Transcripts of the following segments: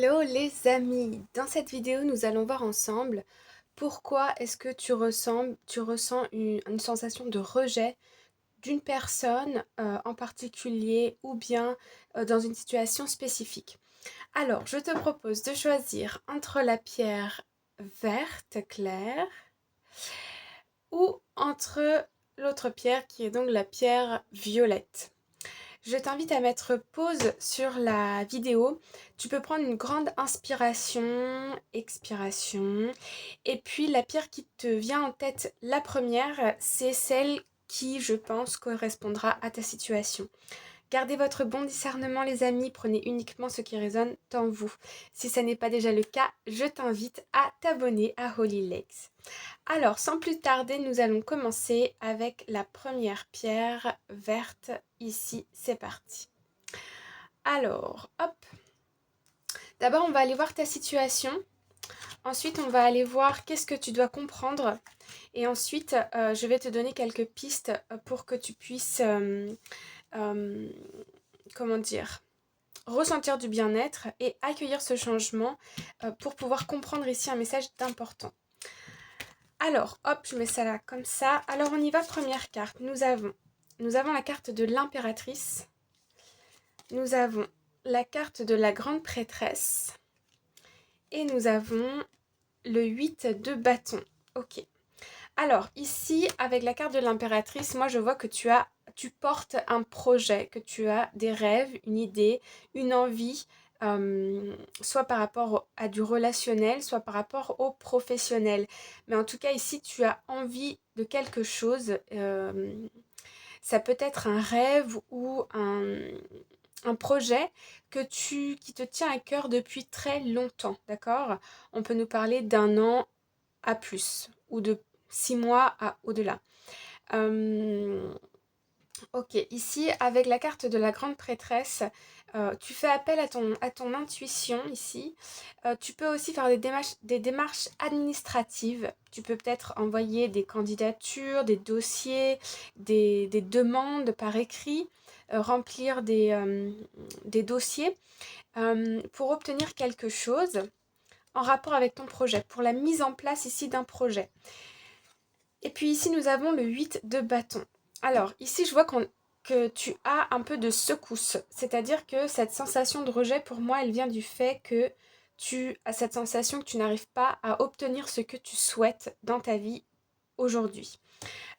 Hello les amis! Dans cette vidéo, nous allons voir ensemble pourquoi est-ce que tu ressens une sensation de rejet d'une personne en particulier ou bien dans une situation spécifique. Alors, je te propose de choisir entre la pierre verte claire ou entre l'autre pierre qui est donc la pierre violette. Je t'invite à mettre pause sur la vidéo. Tu peux prendre une grande inspiration, expiration. Et puis la pierre qui te vient en tête, la première, c'est celle qui, je pense, correspondra à ta situation. Gardez votre bon discernement les amis, prenez uniquement ce qui résonne en vous. Si ça n'est pas déjà le cas, je t'invite à t'abonner à Holy Lakes. Alors, sans plus tarder, nous allons commencer avec la première pierre verte. Ici, c'est parti. Alors, hop. D'abord, on va aller voir ta situation. Ensuite, on va aller voir qu'est-ce que tu dois comprendre. Et ensuite, je vais te donner quelques pistes pour que tu puisses, euh, comment dire, ressentir du bien-être et accueillir ce changement pour pouvoir comprendre ici un message d'important. Alors, hop, je mets ça là comme ça. Alors, on y va, première carte. Nous avons la carte de l'impératrice. Nous avons la carte de la grande prêtresse. Et nous avons le 8 de bâton. Ok. Alors, ici, avec la carte de l'impératrice, moi, je vois que tu portes un projet, que tu as des rêves, une idée, une envie, soit par rapport à du relationnel, soit par rapport au professionnel. Mais en tout cas, ici, tu as envie de quelque chose. Ça peut être un rêve ou un projet qui te tient à cœur depuis très longtemps, d'accord? On peut nous parler d'un an à plus ou de 6 mois à au-delà. Ok, ici, avec la carte de la grande prêtresse, tu fais appel à ton intuition ici. Tu peux aussi faire des démarches administratives. Tu peux peut-être envoyer des candidatures, des dossiers, des demandes par écrit, remplir des dossiers pour obtenir quelque chose en rapport avec ton projet, pour la mise en place ici d'un projet. Et puis ici, nous avons le 8 de bâton. Alors, ici, je vois que tu as un peu de secousse. C'est-à-dire que cette sensation de rejet, pour moi, elle vient du fait que tu as cette sensation que tu n'arrives pas à obtenir ce que tu souhaites dans ta vie aujourd'hui.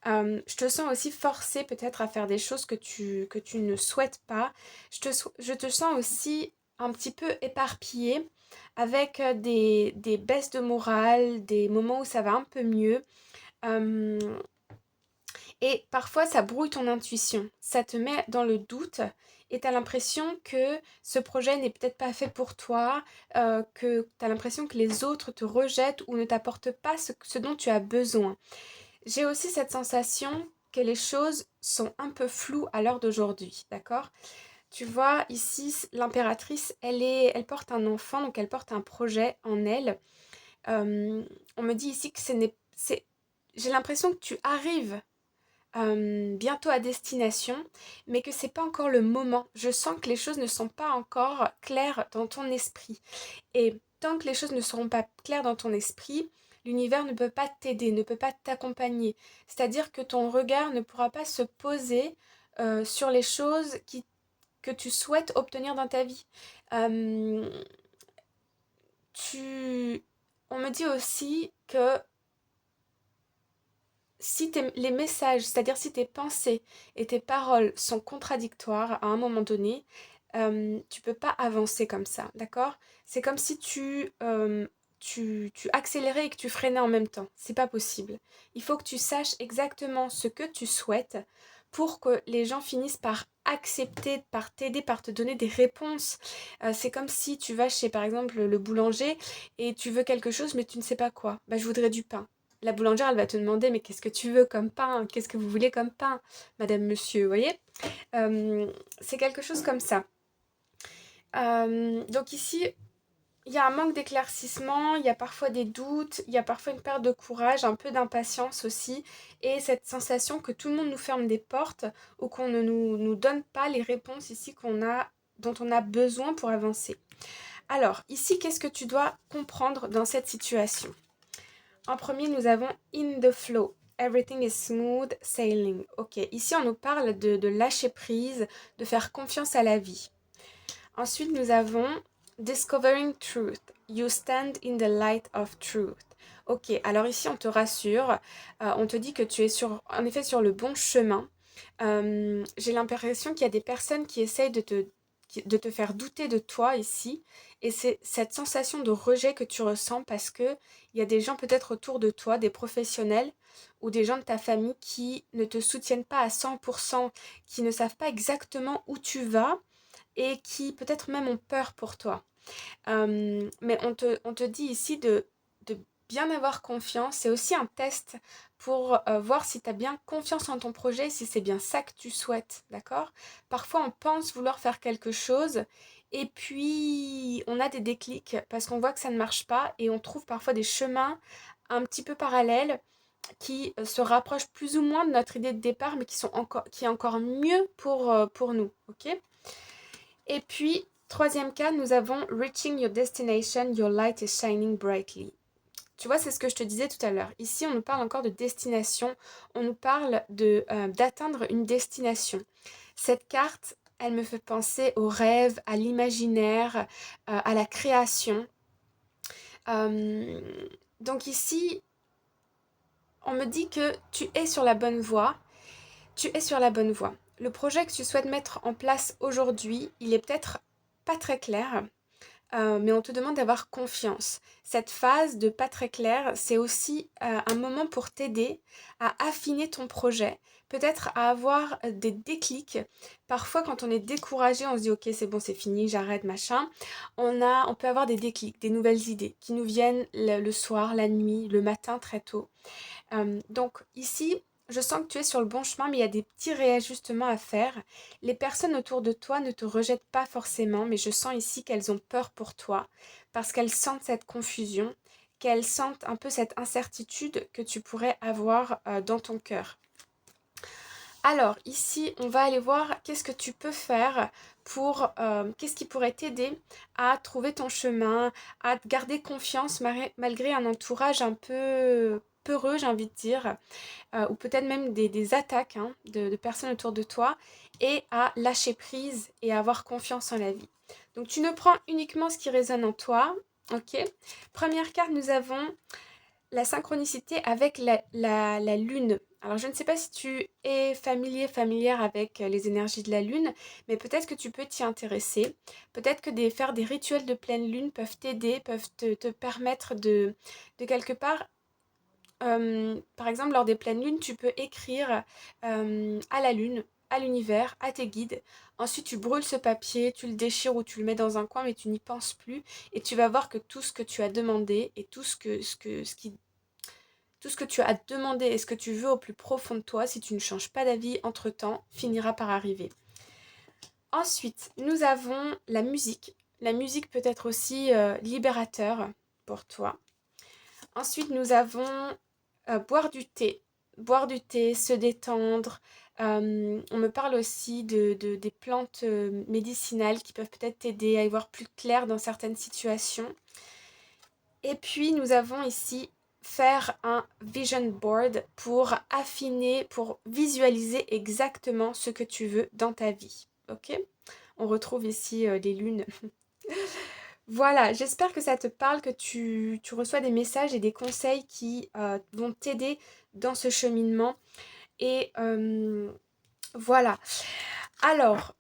Je te sens aussi forcée peut-être à faire des choses que tu ne souhaites pas. Je te sens aussi un petit peu éparpillée avec des baisses de morale, des moments où ça va un peu mieux. Euh, et parfois, ça brouille ton intuition, ça te met dans le doute et tu as l'impression que ce projet n'est peut-être pas fait pour toi, que tu as l'impression que les autres te rejettent ou ne t'apportent pas ce dont tu as besoin. J'ai aussi cette sensation que les choses sont un peu floues à l'heure d'aujourd'hui, d'accord? Tu vois, ici, l'impératrice, elle porte un enfant, donc elle porte un projet en elle. On me dit ici que j'ai l'impression que tu arrives bientôt à destination, mais que c'est pas encore le moment. Je sens que les choses ne sont pas encore claires dans ton esprit. Et tant que les choses ne seront pas claires dans ton esprit, l'univers ne peut pas t'aider, ne peut pas t'accompagner. C'est-à-dire que ton regard ne pourra pas se poser sur les choses que tu souhaites obtenir dans ta vie. Euh, on me dit aussi que si les messages, c'est-à-dire si tes pensées et tes paroles sont contradictoires à un moment donné, tu peux pas avancer comme ça, d'accord? C'est comme si tu accélérais et que tu freinais en même temps. C'est pas possible. Il faut que tu saches exactement ce que tu souhaites pour que les gens finissent par accepter, par t'aider, par te donner des réponses. C'est comme si tu vas chez, par exemple, le boulanger et tu veux quelque chose mais tu ne sais pas quoi. Bah, je voudrais du pain. La boulangère, elle va te demander, mais qu'est-ce que tu veux comme pain? Qu'est-ce que vous voulez comme pain, madame, monsieur, vous voyez? C'est quelque chose comme ça. Donc ici, il y a un manque d'éclaircissement, il y a parfois des doutes, il y a parfois une perte de courage, un peu d'impatience aussi, et cette sensation que tout le monde nous ferme des portes ou qu'on ne nous donne pas les réponses ici dont on a besoin pour avancer. Alors, ici, qu'est-ce que tu dois comprendre dans cette situation? En premier, nous avons in the flow. Everything is smooth sailing. Ok, ici, on nous parle de lâcher prise, de faire confiance à la vie. Ensuite, nous avons discovering truth. You stand in the light of truth. Ok, alors ici, on te rassure. On te dit que tu es en effet sur le bon chemin. J'ai l'impression qu'il y a des personnes qui essayent de te faire douter de toi ici. Et c'est cette sensation de rejet que tu ressens parce que il y a des gens peut-être autour de toi, des professionnels ou des gens de ta famille qui ne te soutiennent pas à 100%, qui ne savent pas exactement où tu vas et qui peut-être même ont peur pour toi. Mais on te dit ici de bien avoir confiance. C'est aussi un test pour voir si tu as bien confiance en ton projet, si c'est bien ça que tu souhaites, d'accord? Parfois, on pense vouloir faire quelque chose et puis on a des déclics parce qu'on voit que ça ne marche pas et on trouve parfois des chemins un petit peu parallèles qui se rapprochent plus ou moins de notre idée de départ, mais qui est encore mieux pour nous, ok? Et puis, troisième cas, nous avons Reaching your destination, your light is shining brightly. Tu vois, c'est ce que je te disais tout à l'heure. Ici, on nous parle encore de destination, on nous parle d'atteindre une destination. Cette carte, elle me fait penser au rêve, à l'imaginaire, à la création. Euh, donc ici, on me dit que tu es sur la bonne voie. Tu es sur la bonne voie. Le projet que tu souhaites mettre en place aujourd'hui, il est peut-être pas très clair. Mais on te demande d'avoir confiance. Cette phase de pas très clair, c'est aussi un moment pour t'aider à affiner ton projet, peut-être à avoir des déclics. Parfois, quand on est découragé, on se dit ok, c'est bon, c'est fini, j'arrête, machin. On peut avoir des déclics, des nouvelles idées qui nous viennent le soir, la nuit, le matin très tôt. Donc ici, je sens que tu es sur le bon chemin, mais il y a des petits réajustements à faire. Les personnes autour de toi ne te rejettent pas forcément, mais je sens ici qu'elles ont peur pour toi, parce qu'elles sentent cette confusion, qu'elles sentent un peu cette incertitude que tu pourrais avoir dans ton cœur. Alors ici, on va aller voir qu'est-ce que tu peux faire qu'est-ce qui pourrait t'aider à trouver ton chemin, à garder confiance malgré un entourage un peu peureux, j'ai envie de dire, ou peut-être même des attaques hein, de personnes autour de toi, et à lâcher prise et à avoir confiance en la vie. Donc tu ne prends uniquement ce qui résonne en toi, ok? Première carte, nous avons la synchronicité avec la lune. Alors je ne sais pas si tu es familière avec les énergies de la lune, mais peut-être que tu peux t'y intéresser. Peut-être que faire des rituels de pleine lune peuvent t'aider, peuvent te permettre de quelque part par exemple, lors des pleines lunes, tu peux écrire à la lune, à l'univers, à tes guides. Ensuite, tu brûles ce papier, tu le déchires ou tu le mets dans un coin, mais tu n'y penses plus. Et tu vas voir que tout ce que tu as demandé et tout ce que tu as demandé et ce que tu veux au plus profond de toi, si tu ne changes pas d'avis entre-temps, finira par arriver. Ensuite, nous avons la musique. La musique peut être aussi libérateur pour toi. Ensuite, nous avons boire du thé. Boire du thé, se détendre. On me parle aussi des plantes médicinales qui peuvent peut-être t'aider à y voir plus clair dans certaines situations. Et puis, nous avons ici faire un vision board pour affiner, pour visualiser exactement ce que tu veux dans ta vie. Ok? On retrouve ici les lunes. Voilà, j'espère que ça te parle, que tu reçois des messages et des conseils qui vont t'aider dans ce cheminement. Et voilà. Alors,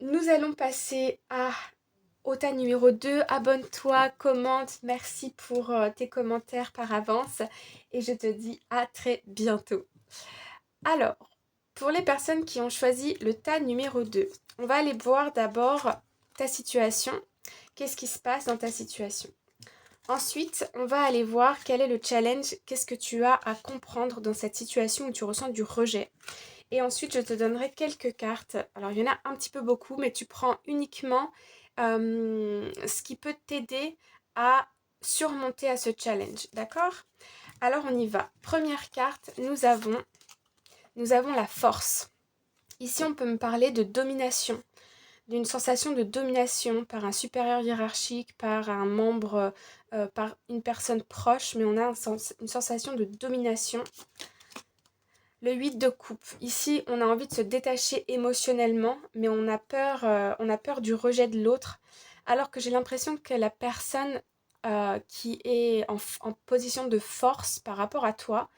nous allons passer au tas numéro 2. Abonne-toi, commente. Merci pour tes commentaires par avance. Et je te dis à très bientôt. Alors, pour les personnes qui ont choisi le tas numéro 2, on va aller voir d'abord ta situation. Qu'est-ce qui se passe dans ta situation? Ensuite, on va aller voir quel est le challenge, qu'est-ce que tu as à comprendre dans cette situation où tu ressens du rejet. Et ensuite, je te donnerai quelques cartes. Alors, il y en a un petit peu beaucoup, mais tu prends uniquement ce qui peut t'aider à surmonter à ce challenge. D'accord? Alors, on y va. Première carte, nous avons la force. Ici, on peut me parler de d'une sensation de domination par un supérieur hiérarchique, par un membre, par une personne proche, mais on a une sensation de domination. Le 8 de coupe. Ici, on a envie de se détacher émotionnellement, mais on a peur du rejet de l'autre, alors que j'ai l'impression que la personne qui est en position de force par rapport à toi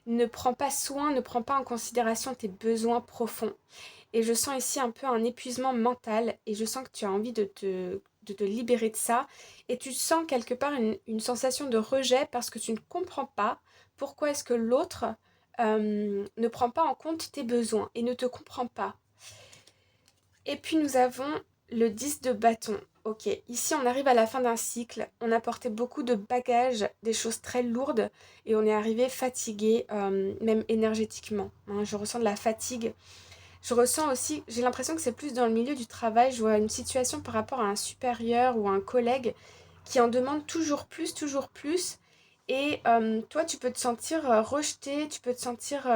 ne prend pas soin, ne prend pas en considération tes besoins profonds. Et je sens ici un peu un épuisement mental et je sens que tu as envie de te libérer de ça. Et tu sens quelque part une sensation de rejet parce que tu ne comprends pas pourquoi est-ce que l'autre ne prend pas en compte tes besoins et ne te comprend pas. Et puis nous avons le 10 de bâton. Ok, ici on arrive à la fin d'un cycle, on a porté beaucoup de bagages, des choses très lourdes et on est arrivé fatigué, même énergétiquement, hein. Je ressens de la fatigue. Je ressens aussi, j'ai l'impression que c'est plus dans le milieu du travail, je vois une situation par rapport à un supérieur ou à un collègue qui en demande toujours plus. Et toi, tu peux te sentir rejeté, tu peux te sentir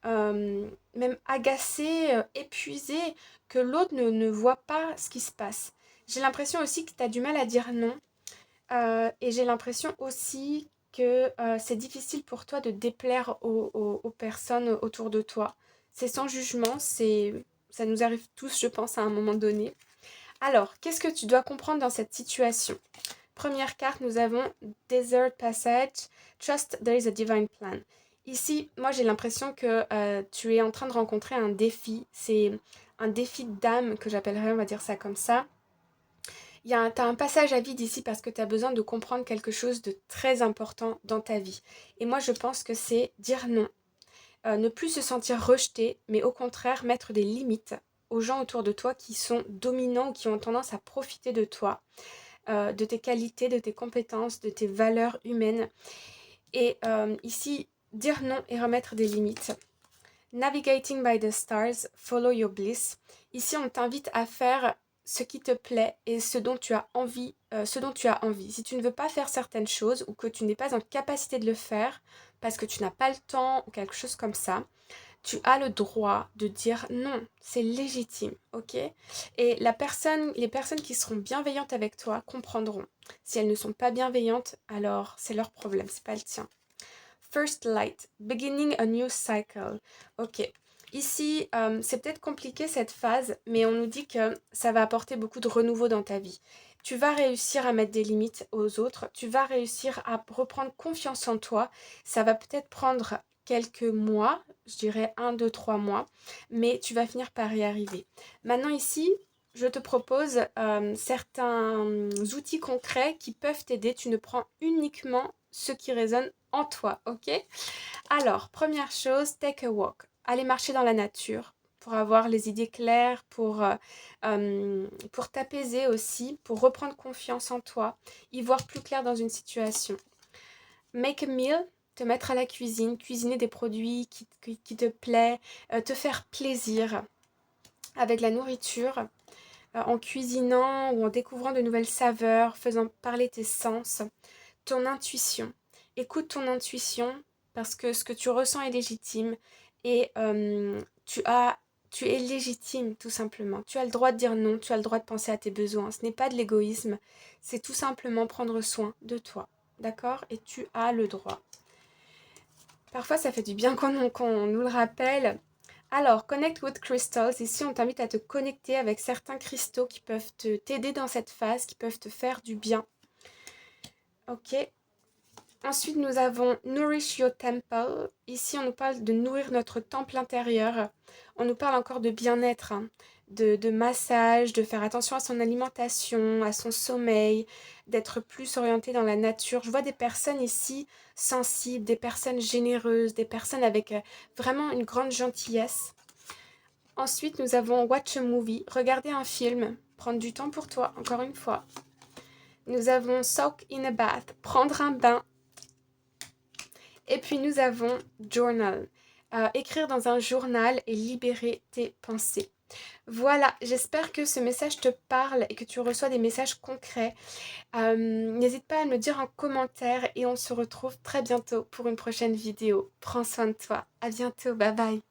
même agacé, épuisé, que l'autre ne voit pas ce qui se passe. J'ai l'impression aussi que tu as du mal à dire non. Et j'ai l'impression aussi que c'est difficile pour toi de déplaire aux personnes autour de toi. C'est sans jugement, ça nous arrive tous, je pense, à un moment donné. Alors, qu'est-ce que tu dois comprendre dans cette situation? Première carte, nous avons Desert Passage, Trust there is a divine plan. Ici, moi j'ai l'impression que tu es en train de rencontrer un défi. C'est un défi d'âme que j'appellerais, on va dire ça comme ça. T'as un passage à vide ici parce que tu as besoin de comprendre quelque chose de très important dans ta vie. Et moi, je pense que c'est dire non. Ne plus se sentir rejeté, mais au contraire mettre des limites aux gens autour de toi qui sont dominants ou qui ont tendance à profiter de toi, de tes qualités, de tes compétences, de tes valeurs humaines. Et ici, dire non et remettre des limites. Navigating by the stars, follow your bliss. Ici, on t'invite à faire ce qui te plaît et ce dont tu as envie, Si tu ne veux pas faire certaines choses ou que tu n'es pas en capacité de le faire parce que tu n'as pas le temps ou quelque chose comme ça, tu as le droit de dire non. C'est légitime, ok? Et les personnes qui seront bienveillantes avec toi comprendront. Si elles ne sont pas bienveillantes, alors c'est leur problème, c'est pas le tien. First light, beginning a new cycle. Ok, ici c'est peut-être compliqué cette phase, mais on nous dit que ça va apporter beaucoup de renouveau dans ta vie. Tu vas réussir à mettre des limites aux autres, tu vas réussir à reprendre confiance en toi. Ça va peut-être prendre quelques mois, je dirais 1, 2, 3 mois, mais tu vas finir par y arriver. Maintenant ici, je te propose certains outils concrets qui peuvent t'aider. Tu ne prends uniquement ce qui résonne en toi, ok? Alors, première chose, take a walk. Aller marcher dans la nature pour avoir les idées claires, pour t'apaiser aussi, pour reprendre confiance en toi, y voir plus clair dans une situation. Make a meal, te mettre à la cuisine, cuisiner des produits qui te plaisent, te faire plaisir avec la nourriture, en cuisinant ou en découvrant de nouvelles saveurs, faisant parler tes sens. Ton intuition. Écoute ton intuition parce que ce que tu ressens est légitime et tu es légitime tout simplement. Tu as le droit de dire non, tu as le droit de penser à tes besoins. Ce n'est pas de l'égoïsme, c'est tout simplement prendre soin de toi. D'accord? Et tu as le droit. Parfois, ça fait du bien qu'on nous le rappelle. Alors, Connect with Crystals. Ici, on t'invite à te connecter avec certains cristaux qui peuvent t'aider dans cette phase, qui peuvent te faire du bien. Ok. Ensuite, nous avons Nourish Your Temple. Ici, on nous parle de nourrir notre temple intérieur. On nous parle encore de bien-être, hein, de massage, de faire attention à son alimentation, à son sommeil, d'être plus orienté dans la nature. Je vois des personnes ici sensibles, des personnes généreuses, des personnes avec vraiment une grande gentillesse. Ensuite, nous avons Watch a Movie. Regarder un film. Prendre du temps pour toi, encore une fois. Nous avons Soak in a Bath. Prendre un bain. Et puis nous avons Journal, écrire dans un journal et libérer tes pensées. Voilà, j'espère que ce message te parle et que tu reçois des messages concrets. N'hésite pas à me le dire en commentaire et on se retrouve très bientôt pour une prochaine vidéo. Prends soin de toi, à bientôt, bye bye.